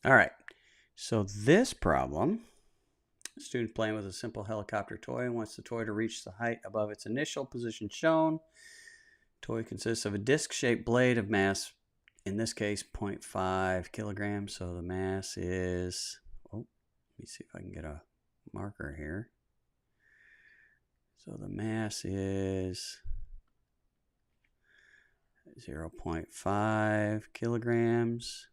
All right, so this problem, the student playing with a simple helicopter toy and wants the toy to reach the height above its initial position shown. Toy consists of a disc-shaped blade of mass, in this case 0.5 kilograms. So the mass is, let me see if I can get a marker here. So the mass is 0.5 kilograms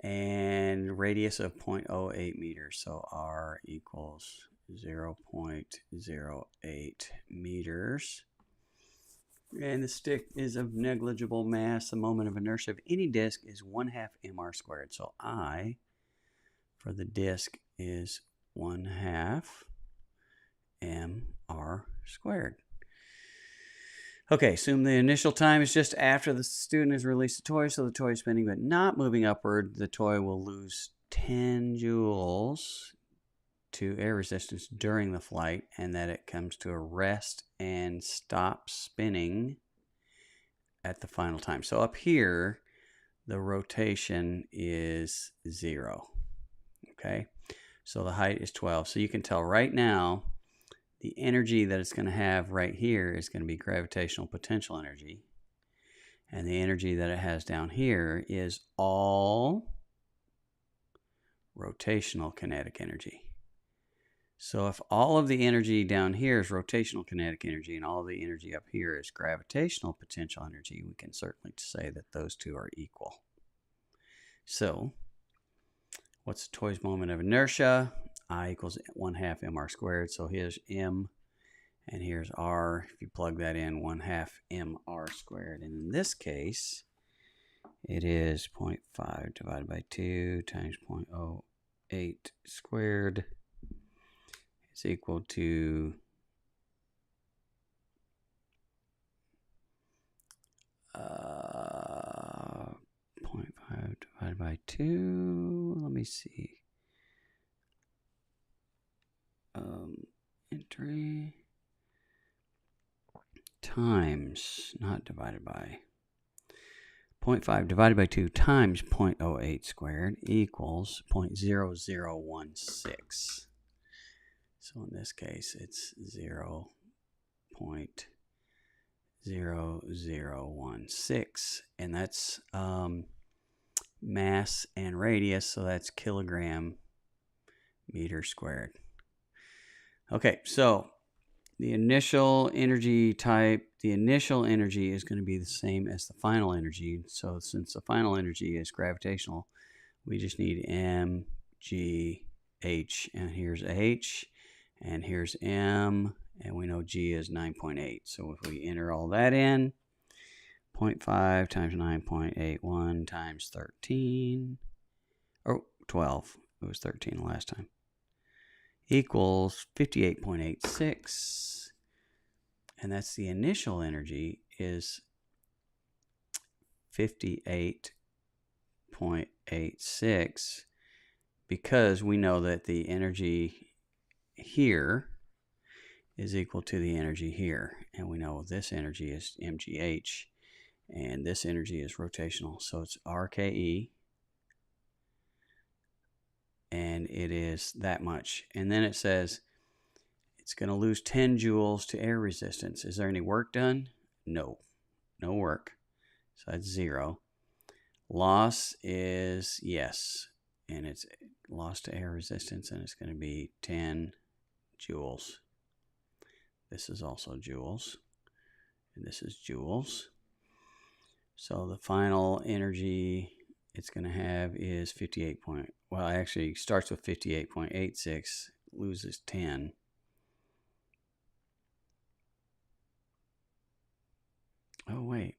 and radius of 0.08 meters. So R equals 0.08 meters. And the stick is of negligible mass. The moment of inertia of any disk is 1/2 mr squared. So I for the disk is 1/2 mr squared. Okay, assume the initial time is just after the student has released the toy, so the toy is spinning but not moving upward. The toy will lose 10 joules to air resistance during the flight, and that it comes to a rest and stops spinning at the final time. So up here, the rotation is 0. Okay, so the height is 12. So you can tell right now the energy that it's going to have right here is going to be gravitational potential energy. And the energy that it has down here is all rotational kinetic energy. So if all of the energy down here is rotational kinetic energy and all of the energy up here is gravitational potential energy, we can certainly say that those two are equal. So what's the toy's moment of inertia? I equals 1/2 mr squared. So here's m and here's r. If you plug that in, 1/2 mr squared. And in this case, it is 0.5 divided by 2 times 0.08 squared. It's equal to 0.5 divided by 2. Let me see. Entry times, not divided by, 0.5 divided by 2 times 0.08 squared equals 0.0016. So in this case, it's 0.0016, and that's mass and radius, so that's kilogram meter squared. Okay, so the initial energy type, the initial energy is going to be the same as the final energy. So since the final energy is gravitational, we just need m, g, h, and here's h, and here's m, and we know g is 9.8. So if we enter all that in, 0.5 times 9.81 times 13, 12, it was 13 last time, equals 58.86, and that's the initial energy is 58.86, because we know that the energy here is equal to the energy here, and we know this energy is mgh, and this energy is rotational, so it's RKE, and it is that much. And then it says it's going to lose 10 joules to air resistance. Is there any work done? No work, so that's 0. Loss is yes, and it's loss to air resistance, and it's going to be 10 joules. This is also joules, and this is joules. So the final energy it's going to have is 58 point, well, actually starts with 58.86, loses 10. Oh, wait.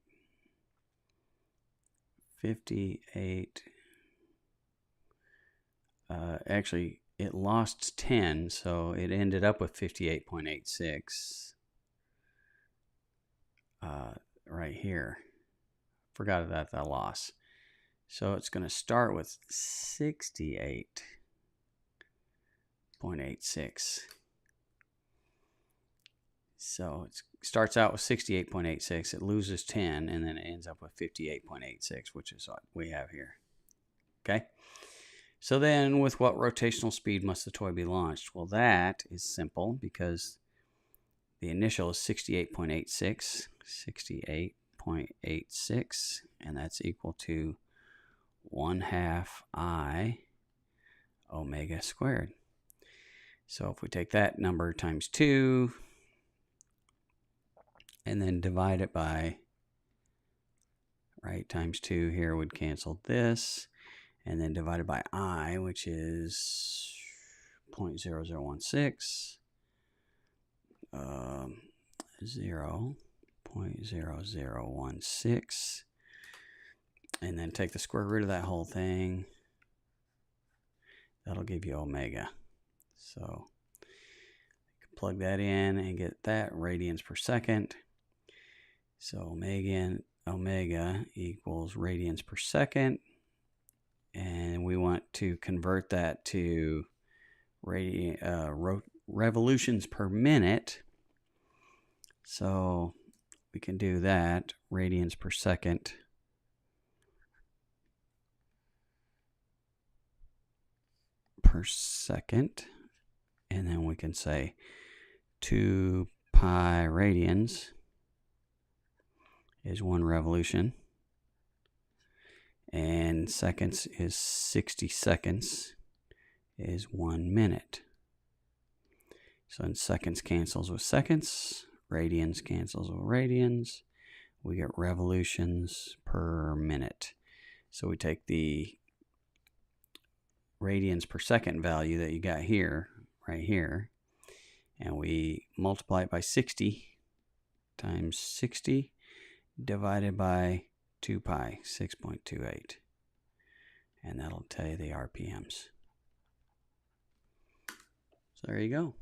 58. Actually, it lost 10, so it ended up with 58.86 right here. Forgot about that loss. So it's going to start with 68.86. So it starts out with 68.86, it loses 10, and then it ends up with 58.86, which is what we have here. Okay. So then with what rotational speed must the toy be launched? Well, that is simple because the initial is 68.86, 68.86, and that's equal to 1/2 I omega squared. So if we take that number times 2 and then divide it by, right, times 2 here would cancel this, and then divided by I, which is 0.0016, 0.0016, and then take the square root of that whole thing. That'll give you omega. So you can plug that in and get that radians per second. So omega equals radians per second. And we want to convert that to revolutions per minute. So we can do that, radians per second. And then we can say 2 pi radians is 1 revolution, and seconds is 60 seconds is 1 minute. So in seconds cancels with seconds, radians cancels with radians, we get revolutions per minute. So we take the radians per second value that you got here, right here, and we multiply it by 60 times 60 divided by 2 pi, 6.28. And that'll tell you the RPMs. So there you go.